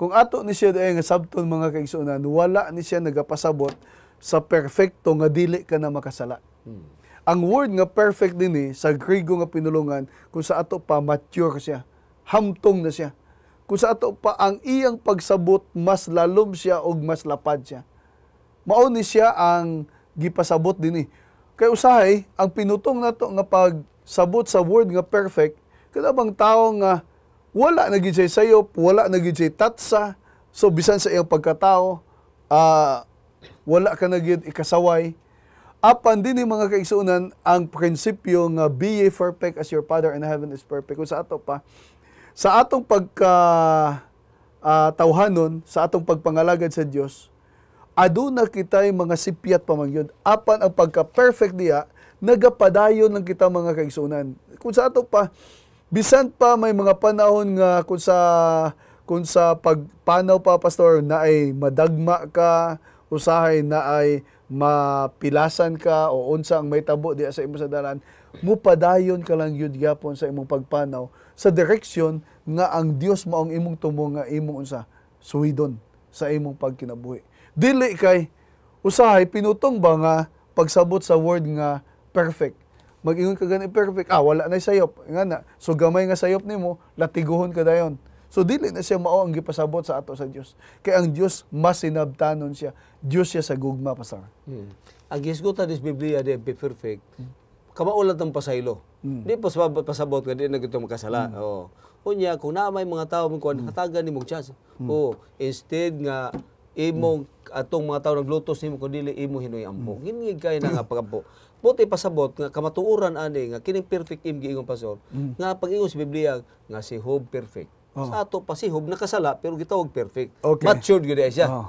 Kung ato ni siya nga sabton mga kaigsuonan, wala ni siya nagapasabot sa perfecto nga dili ka na makasala. Ang word nga perfect dinhi sa Griego nga pinulungan kung sa ato pa mature siya, hamtong na siya. Kung sa ato pa ang iyang pagsabot mas lalom siya og mas lapad siya. Mao ni siya ang gipasabot dinhi. Kay usahay ang pinutong nato nga pagsabot sa word nga perfect kada bang tawo nga wala na gid siya sayop, wala na gid siya tatsa, so bisan sa iyang pagkatao, wala ka na gid ikasaway. Apan dinhi mga kaigsuonan ang prinsipyo nga be ye perfect as your Father in heaven is perfect. Kung sa ato pa sa atong tawhanon, sa atong pagpangalagad sa Dios, aduna kitay mga sipyat pamangyon. Apan ang pagka-perfect diha, nagapadayon lang kita mga kaigsuonan. Kung sa ato pa, bisan pa may mga panahon nga kung sa pagpanaw pa pastor na ay madagma ka, usahay na ay mapilasan ka o unsa ang may tabo diya sa imong sa dalan, mupadayon ka lang yun gyapon sa imong pagpanaw sa direksyon nga ang Dios mao ang imong tumo nga imong unsa suwidon sa imong pagkinabuhi. Dili kay usahay pinutong ba nga pagsabot sa word nga perfect. Mag-ingon ka gani perfect. Wala na sayop. Nga na. So gamay nga sayop nimo, latiguhon ka dayon. So dili na siya mao ang gipasabot sa ato sa Dios. Kay ang Dios mas sinabtanon siya. Dios siya sa gugma pastor. Ang gisgutan dis Biblia di be perfect. Kamaulat ng pasaylo. Di pasabot ka di na gito makasala. Unya kung na may mga tawo mo kuan hatagan nimo chance. Instead nga imong atong mga tao naglutos nimo kun dili imo hinuy ampo. Hingig kay na nga pagampo. Buti pasabot nga kamatuoran ani nga kining perfect im giingon pastor nga pag-ingon sa Biblia nga si Job perfect. Sa ato pa si Job nakasala pero gitawag perfect. Okay. Matured gyud siya.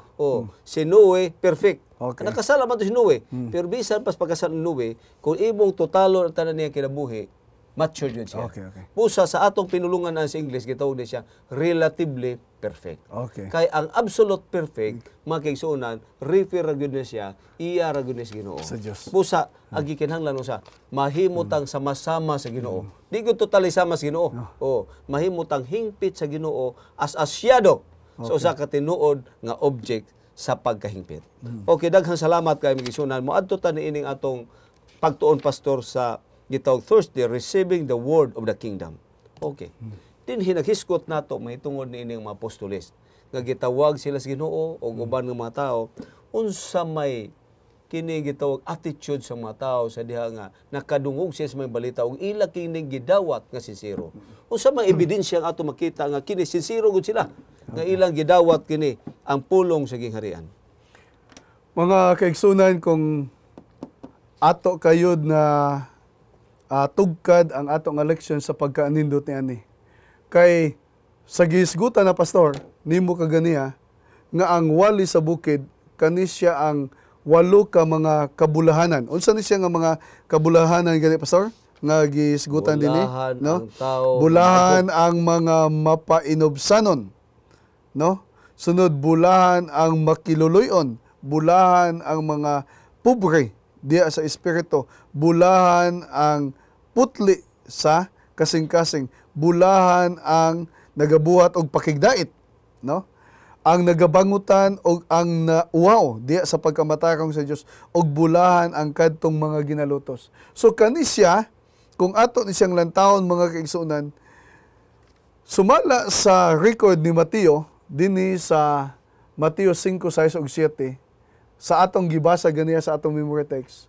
Si Noe perfect. Okay. Nakasala man to si Noe. Pero bisan pas pagkasala ni Noe kung imong totalo ang tanan niya kinabuhi, matured yun siya. Okay, okay. Pusa sa atong pinulungan na sa English, gitawag na siya relatively perfect. Okay. Kay ang absolute perfect, mga kaigsuonan, refer ra gyud na siya, iya ra gyud na sa Ginoo. Sa Dios. Pusa, agi kinahanglan usa, mahimutang sama-sama sa Ginoo. Di gyud totally sama sa Ginoo. Mahimutang hingpit sa Ginoo as asyado sa usa ka tinuod nga object sa pagkahingpit. Okay, daghang salamat kay mga kaigsuonan. Moadto ta ni ining atong pagtuon pastor sa gitawag Thursday, receiving the word of the kingdom. Okay. Din hinaghiskot nato mahitungod ni ining mga apostoles nga gitawag sila sa Ginoo o uban ng mga tao unsa may kini gitawag attitude sa mga tao sa diha nga nakadungog siya sa mga balita ug ila kining gidawat nga sincero. Unsa may ebidensya ang ato makita nga kini sincero gud sila nga ilang gidawat kini ang pulong sa gingharian. Mga kaigsunan, kung ato kayod na tugkad ang atong election sa pagkaanindot ni ani. Kay sa gisgutan na pastor, nimo kaganiya nga ang wali sa bukid kani siya ang 8 ka mga kabulahanan. Unsa ni siya nga mga kabulahanan gani pastor? Nga gisgutan dinhi, no? Bulahan ang mga mapainobsanon, no? Sunod bulahan ang makiluluyon, bulahan ang mga pobre diya sa espiritu, bulahan ang putli sa kasing-kasing, bulahan ang nagabuhat og pakigdait, no? Ang nagabangutan og ang nauwaw diya sa pagkamatarong sa Dios, og bulahan ang kadtong mga ginalutos. So kani siya, kung ato ni siyang lantawon mga kaigsuonan, sumala sa record ni Mateo dinhi sa Mateo 5:6 ug 7, sa atong gibasa ganiya sa atong memory text,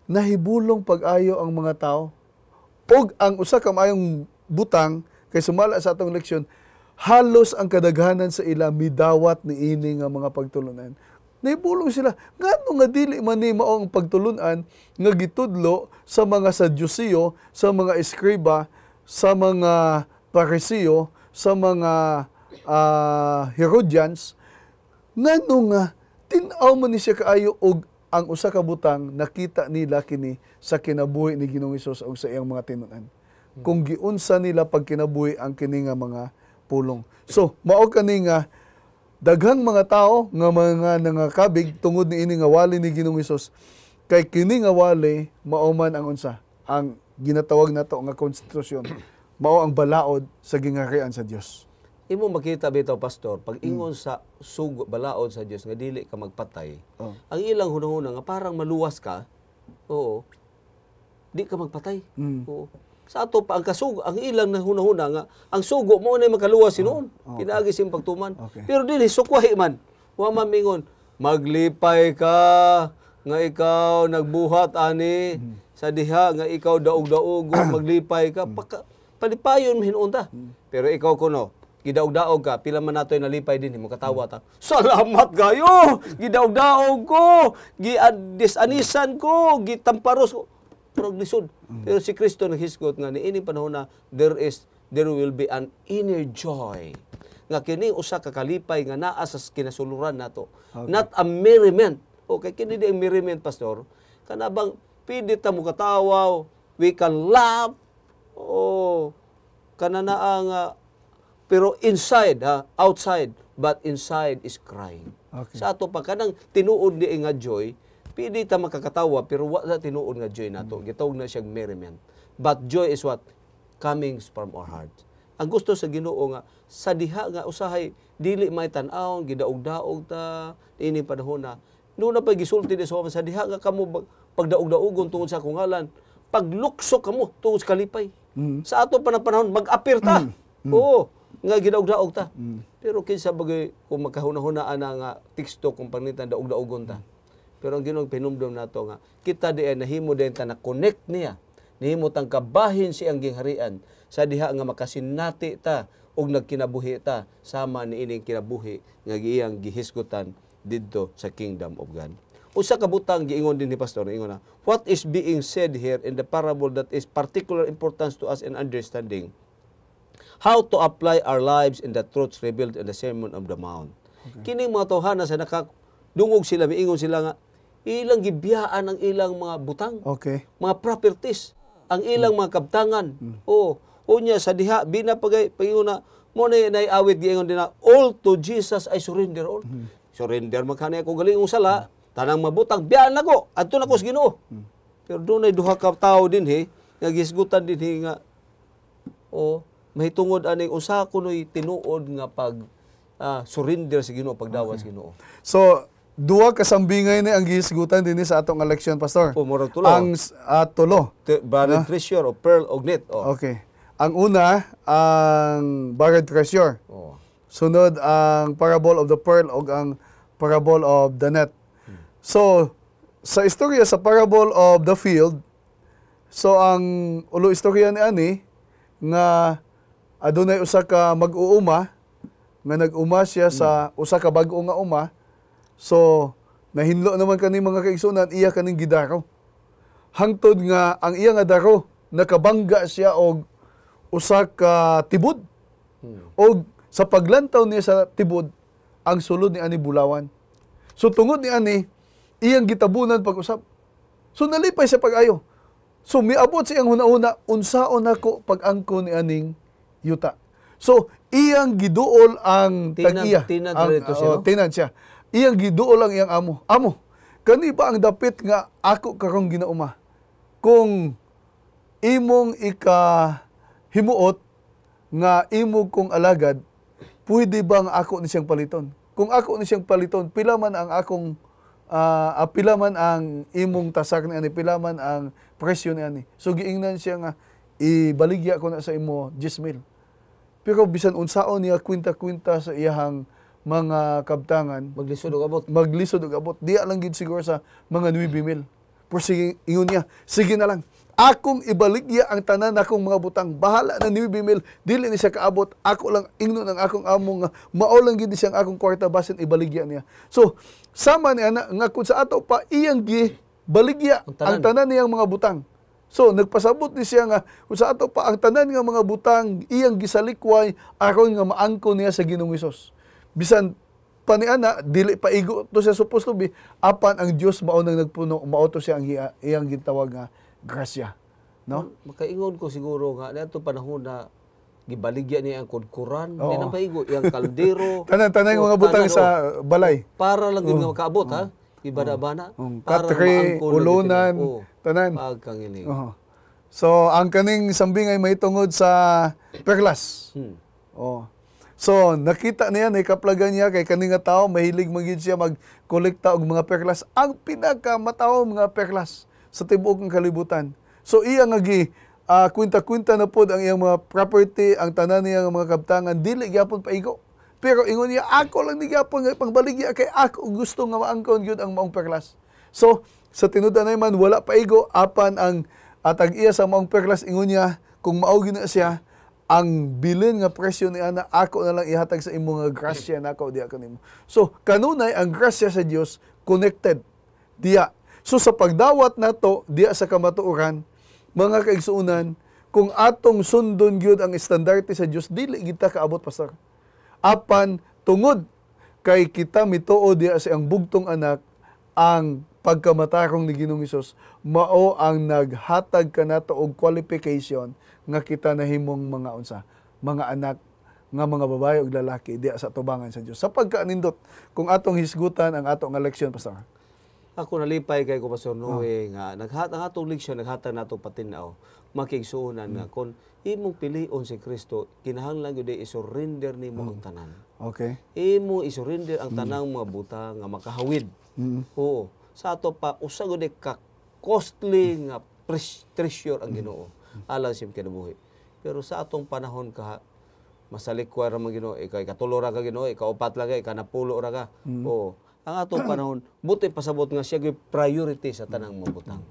nahibulong pag-ayo ang mga tao og ang usa ka maayong butang kay sumala sa atong leksyon, halos ang kadaghanan sa ila midawat ni ini nga mga pagtulunan. Nahibulong sila ngano nga dili man ni mao ang pagtulunan nga gitudlo sa mga Sadyusiyo, sa mga eskriba, sa mga Parisiyo, sa mga Herodians, ngano nga tin-aw man ni siya kaayo og ang usa ka butang nakita nila kini sa kinabuhi ni Ginoong Hesus o sa iyang mga tinunan. Kung giunsa nila pag kinabuhi ang kini nga mga pulong. So, mao kani nga daghang mga tao nga mga nangakabig tungod ni ini nga wali ni Ginoong Hesus, kay kini nga wali mao man ang unsa, ang ginatawag nato nga konstitusyon. Mao ang balaod sa gingharian sa Dios. Imo makita bitaw pastor pag ingon sa sugo balaod sa Dios nga dili ka magpatay. Ang ilang hunahuna nga parang maluwas ka. Oo. Di ka magpatay. Oo. Sa ato pa ang kasugo, ang ilang na hunahuna nga ang sugo mo na makaluwas sinuon. Pinaagi sim pagtuman. Pero dili sukwahi man. Wa man mingon maglipay ka nga ikaw nagbuhat ani sa diha nga ikaw daog-daog maglipay ka palipayon hinuon ta. Pero ikaw kuno gidaog-daog ka, pila man natoy nalipay din, mo katawa ta. Salamat kayo! Gidaog-daog ko! Disanisan ko! Gitamparos ko! Pero lisod. Pero si Kristo naghisgot nga, ni ini panahon na there will be an inner joy. Nga kini usa ka kalipay nga naa sa kinasuluran nato. Okay. Not a merriment. Okay, kini di ang merriment, pastor. Kanabang pili ta mo katawa, we can laugh. Oh, kananaa nga pero inside, outside, but inside is crying. Okay. Sa ato pa, kanang tinuod di nga joy, pili ta makakatawa, pero wala tinuod nga joy nato. Gitawag na siyang merriment. But joy is what? Coming from our heart. Ang gusto sa Ginoo nga, sa diha nga usahay, dili may tan-aw, gidaog-daog ta, ini panahon na. Noon na pa gisulti di sa diha nga kamo pagdaog-daogon tungod sa kungalan, pagluksok kamo tungod sa kalipay. Sa ato pa na panahon, mag-apir ta. Oo. Nga gidaog-daog ta. Pero kinsa bagay kung magkahuna-hunaan na nga teksto kung panitan daog-daogon ta. Pero ang Ginoong pinumdum nato nga kita di ay nahimo din ta na connect niya. Nahimo tang kabahin siyang gingharian sa diha nga makasinati ta og nagkinabuhi ta sama ni ining kinabuhi nga iyang gihisgutan didto sa kingdom of God. Usa ka butang giingon din ni pastor, ingon na, what is being said here in the parable that is particular importance to us in understanding how to apply our lives in the truths revealed in the Sermon on the Mount. Kining mga tawhana sa nakadungog sila, miingon sila nga ilang gibiyaan ang ilang mga butang, mga properties, ang ilang mga kabtangan. Unya sa diha binapagay paingon na mo na awit giingon din na, all to Jesus I surrender all. Surrender magkani ako galingong sala, tanang mabutang biyaan nako adto nako sa Ginoo. Pero dunay duha ka tawo din nga gisgutan din nga mahitungod aning usa kunoy tinuod nga pag surrender sa Ginoo, pagdawas sa Ginoo. So duha ka sambingay ni ang gihisgutan dinhi sa atong election, pastor. Murag tulo. Ang tulo. Buried treasure o pearl o net. Okay. Ang una, ang buried treasure. Sunod ang parable of the pearl o ang parable of the net. So, sa istorya sa parable of the field, so ang ulo istorya ni ani nga adunay usa ka mag-uuma nga nag-uma siya sa usa ka bag-o nga uma. So, nahinlo naman kani mga kaigsunan, iya kaning gidaro. Hangtod nga ang iya nga daro, nakabangga siya og usa ka tibod. Og sa paglantaw niya sa tibod, ang sulod ni ani bulawan. So tungod ni ani, iyang gitabunan pag-usap. So nalipay siya pag-ayo. So miabot siyang huna-huna, unsaon nako pag-angko ni aning yuta. So iyang giduol ang tag-iya. Tinan siya. Iyang giduol ang iyang amo. Amo, kani ba ang dapit nga ako karong ginauma? Kung imong himuot nga imo kong alagad, pwede ba nga ako ni siyang paliton? Kung ako ni siyang paliton, pila man ang akong pila man ang imong tasak ni ani, pila man ang presyo ni ani. So giingnan siya nga ibaligya ko na sa imo 10,000. Pero bisan unsaon niya kwinta-kwinta sa iyahang mga kabtangan, maglisod og abot. Diya lang gid siguro sa mga 9,000. Pero sige, ingon niya, sige na lang. Akong ibaligya ang tanan akong mga butang. Bahala na 9,000, dili ni siya kaabot. Ako lang ingnon ang akong amo nga mao lang gid siyang akong kwarta basin ibaligya niya. So, sama niya nga kung sa ato pa iyang gibaligya ang tanan niyang mga butang. So, nagpasabot ni siya nga kung sa ato pa ang tanan nga mga butang iyang gisalikway aron nga maangko niya sa Ginoong Hesus. Bisan paniana dili pa igo to siya supposed to be, apan ang Dios mao nang nagpuno, mao to siya ang iyang gitawag nga grasya, no? Makaingon ko siguro nga nato panahon na gibaligya niya ang kudkuran, di na paigo iyang kaldero. Tanan mga butang sa balay. Para lang gid nga makaabot ha. Ibada-bana para maangko ulunan, tanan. Pagkangiling. So ang kaning sambingay may tungod sa perlas. So, nakita niya, nakaplagan niya kay kaning nga tao, mahilig magid siya magkolekta og mga perlas. Ang pinakamatao mga perlas sa tibuok ng kalibutan. So, iya nga kwinta-kwinta na pod ang iyang mga property, ang tanan niya mga kabtangan, dili gyapon paigo. Pero ingon niya, ako lang ni gyapon nga pangbaligya kay ako gusto nga maangkon gyud ang maong perlas. So, sa tinuod na man wala paigo, apan ang atag iya sa maong perlas, ingon niya, kung mao gyud na siya, ang bilin nga presyo ni ana ako na lang ihatag sa imo nga grasya nako diya kanimo. So kanunay ang grasya sa Dios connected diya. So sa pagdawat nato diya sa kamatuoran, mga kaigsuonan, kung atong sundon gyud ang estandarte sa Dios, dili kita kaabot, pastor. Apan tungod kay kita mituo diya sa ang bugtong anak, ang pagkamatarong ni Ginoong Hesus mao ang naghatag kanato og qualification nga kita nahimong mga mga anak nga mga babae ug lalaki diya sa tubangan sa Dios. Sa pagkaanindot kung atong hisgutan ang atong eleksyon, pastor. Ako nalipay kay ko Pastor Noe nga ang atong leksyon naghatag nato patinaw makigsuonan nga kon imong pilion si Kristo, kinahanglan gyud i-surrender nimo ang tanan. Okay. Imo i-surrender ang tanang mga buta nga makahawid. Oo. Sa ato pa usa gyud ka costly nga treasure ang Ginoo alang sa kinabuhi. Pero sa atong panahon ka masalikwar ra man Ginoo, ikay katulo ra ka Ginoo, ikaupat ra ka, ikanapulo ra ka. Oo. Ang atong panahon buti pasabot nga siya gyud priority sa tanang mga butang.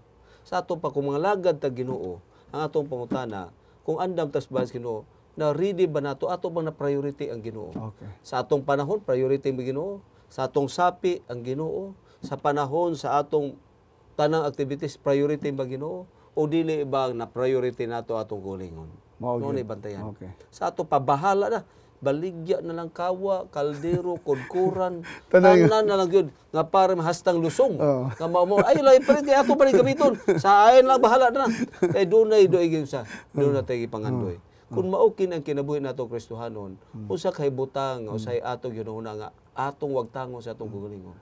Sa ato pa kung mga lagad ta Ginoo, ang atong pangutana kung andam tas bahas Ginoo, na ready ba nato ato bang na priority ang Ginoo. Okay. Sa atong panahon priority ang Ginoo, sa atong sapi ang Ginoo, sa panahon sa atong tanang activities priority ba Ginoo o dili ba na priority nato atong gulingon. Mao No gyud. ni bantayan. Okay. Sa ato pabahala na baligya na lang kawa, kaldero, kudkuran, Tanan- tanan na lang yun, nga para mahastang lusong. Oo. Nga mao ay lain pa rin, kaya ato pa rin gamiton. Sa ayon lang, bahala na. Kaya doon na doon sa doon na tayo ipangandoy. Kung maukin ang kinabuhi nato Kristohanon, usa kay butang, usay atong ginuna nga, atong wagtangon sa atong gugulingon.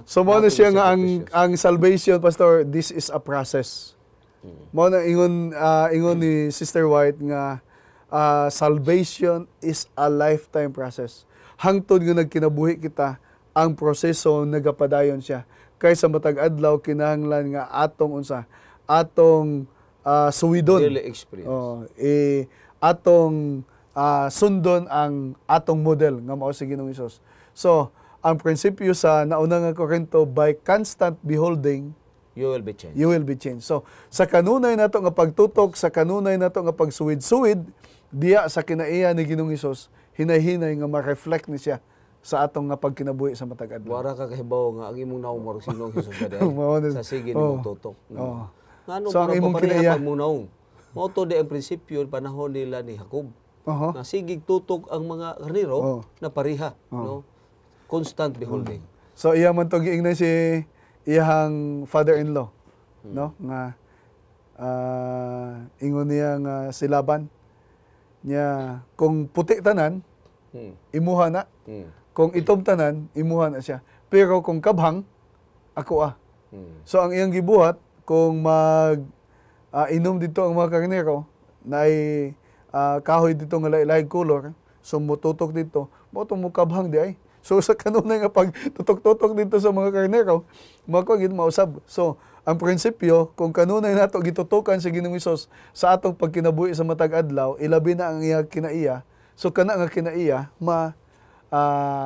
So mo na siya nga ang salvation, Pastor, this is a process. Mo na ingon ni Sister White nga salvation is a lifetime process. Hangtod nga nagkinabuhi kita, ang proseso nagapadayon siya. Kaysa matag adlaw kinahanglan nga atong suwidon. Daily experience. Atong sundon ang atong model nga mao si Ginoong Hesus. So, ang prinsipyo sa nauna nga Korinto, by constant beholding, You will be changed. you will be changed. So, sa kanunay nato nga pagtutok, sa kanunay nato nga pagsuwid-suwid, diya sa kinaiya ni Ginoong Hesus, hinay-hinay nga ma-reflect ni siya sa atong nga pagkinabuhi sa matag adlaw. Wara ka kahibaw nga ang imong naong marag sinong Hesus ka Mao na- sa sige nimong tutok. Oo. Ngano So, ang imong kinaiya- pag munaong. Mao to di ang prinsipyo panahon nila ni Jacob. Oho. Na sigig tutok ang mga karnero Oo. na pariha, no? Constant beholding. So iya man to giingnan si iyang father-in-law, no? Nga ingon niya nga si Laban niya kung puti tanan Hmm. imuha na, Hmm. kung itom tanan imuha na siya. Pero kung kabhang ako Hmm. So ang iyang gibuhat kung inom dito ang mga karnero na ay kahoy dito nga lain-lain color, so mututok dito, mo to mukabhang di ay. So sa kanunay nga pag tutok-tutok dito sa mga karnero, mako gid mausab. So ang prinsipyo kung kanunay nato gitutukan sa Ginoong Hesus sa atong pagkinabuhi sa matag adlaw, ilabi na ang iya kinaiya. So kana nga kinaiya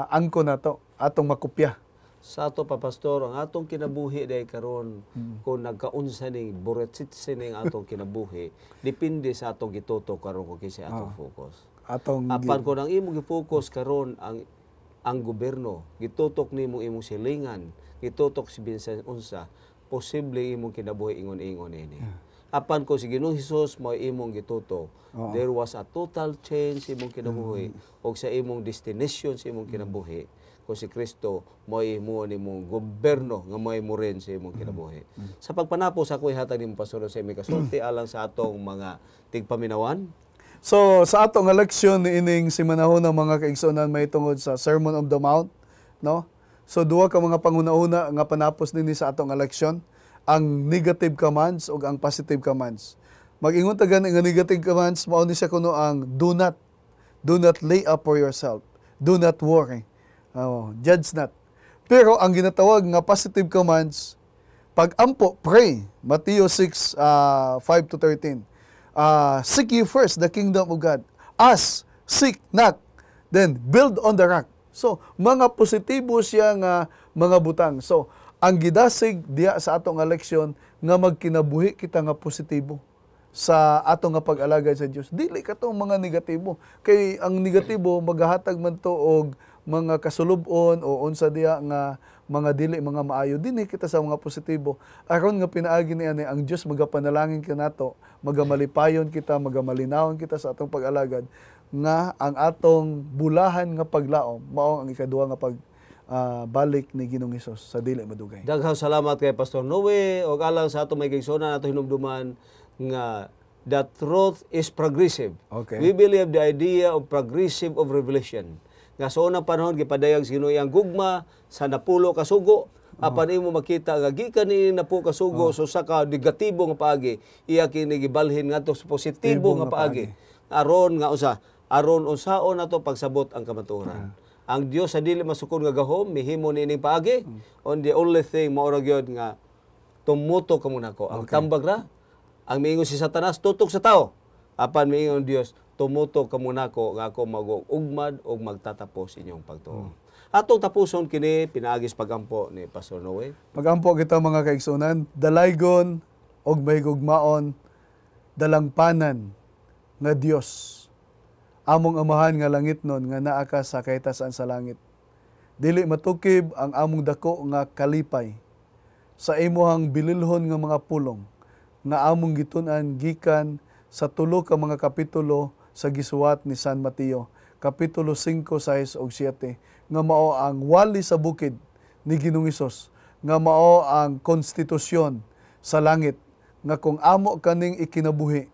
angko nato atong makopya. Sa ato pa pastor, ang atong kinabuhi day karon kung nagkaunsa ning buretsit sining atong kinabuhi, depende sa atong gitutok karon kung kinsa atong focus. Atong Apan kung ang imong gi-focus karon ang gobyerno, gitutok nimo imong silingan, gitutok si bisan unsa, posible imong kinabuhi ingon-ingon ini. Apan ko si Ginoong Hesus mo imong gitutok, there was a total change sa imong kinabuhi o sa imong destination sa imong kinabuhi. Kung si Kristo mo nimong gobyerno nga mo rin sa imong kinabuhi. Sa pagpanapos ako ihatag nimo pastor sa imong kasulti alang sa atong mga tigpaminawan. So sa atong eleksyon ni ining simanahon ng mga kaigsunan may tungod sa Sermon on the Mount, no? So duha ka mga panguna-una nga panapos nini sa atong eleksyon, ang negative commands ug ang positive commands. Mag-ingon ta gani nga negative commands mao ni siya kuno ang do not lay up for yourself. Do not worry. Judge not. Pero ang ginatawag nga positive commands, pag-ampo, pray. Matthew 6, 5-13. Seek ye first the kingdom of God. Ask, seek, knock. Then, build on the rock. So, mga positibo siya nga mga butang. So, ang gidasig diya sa atong eleksyon nga magkinabuhi kita nga positibo sa atong nga pag-alagad sa Dios. Dili katong mga negatibo. Kay ang negatibo maghahatag man to og mga kasulubon o unsa diya nga mga dili mga maayo. Dinhi kita sa mga positibo. Aron nga pinaagi niya ang Dios magapanalangin kanato, magamalipayon kita, magamalinawon kita sa atong pag-alagad nga ang atong bulahan nga paglaom mao ang ikaduha nga balik ni Ginoong Hesus sa dili madugay. Daghang salamat kay Pastor Noe o alang sa atong may kaigsunan nato hinumduman nga the truth is progressive. Okay. We believe the idea of progressive of revelation. Nga sa unang panahon gipadayag sa Ginoo ang gugma sa napulo ka sugo apan imo makita nga gikan ni napulo ka sugo so sa ka negatibo nga paagi iya kini gibalhin ngadto sa positibo nga paagi. Aron unsaon nato pagsabot ang kamatuoran. Ang Dios sa dili masukon nga gahom mihimo niining paagi. On the only thing mao ra gyud nga tumutok ka muna ko. Ang tambag ra ang miingon si Satanas tutok sa tao. Apan miingon Dios tumutok ka muna ko nga ako mag-ugmad o magtatapos inyong pagtuo. Atong tapuson kini pinaagis pagampo ni Pastor Noe. Pagampo kita mga kaigsunan, dalaygon og may gugmaon, dalangpanan nga Dios among amahan nga langitnon nga naa ka sa kahitasan sa langit. Dili matukib ang among dako nga kalipay sa imuhang bililhon nga mga pulong nga among gitun-an gikan sa tulo ka mga kapitulo sa gisuwat ni San Mateo, kapitulo 5, 6 ug 7, nga mao ang wali sa bukid ni Ginoong Hesus, nga mao ang konstitusyon sa langit, nga kung amo kaning ikinabuhi,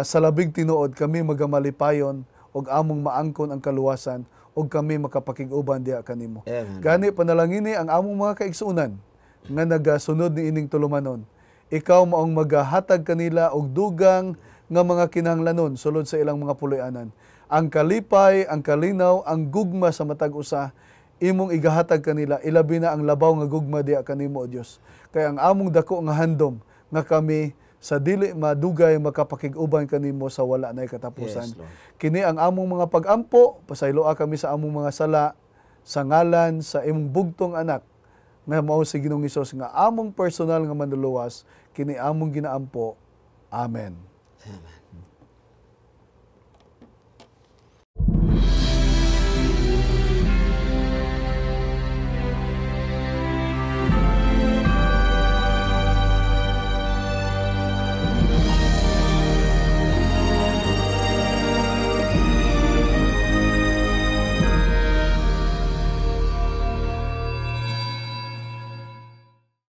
sa labing tinuod kami magamalipayon og among maangkon ang kaluwasan og kami makapakig-uban diha kanimo. Amen. Gani panalangini ang among mga kaigsuonan nga nagasunod ni ining tulumanon. Ikaw maong magahatag kanila og dugang nga mga kinahanglanon sulod sa ilang mga puloy-anan. Ang kalipay, ang kalinaw, ang gugma sa matag usa imong igahatag kanila, ilabi na ang labaw nga gugma diha kanimo, O Dios. Kaya ang among dako nga handom nga kami sa dili madugay makapakig-uban kanimo sa wala nay katapusan. Yes, Lord. Kini ang among mga pag-ampo, pasayloa kami sa among mga sala sa ngalan sa imong bugtong anak nga mao si Ginoong Hesus nga among personal nga manluluwas, kini among ginaampo. Amen. Amen.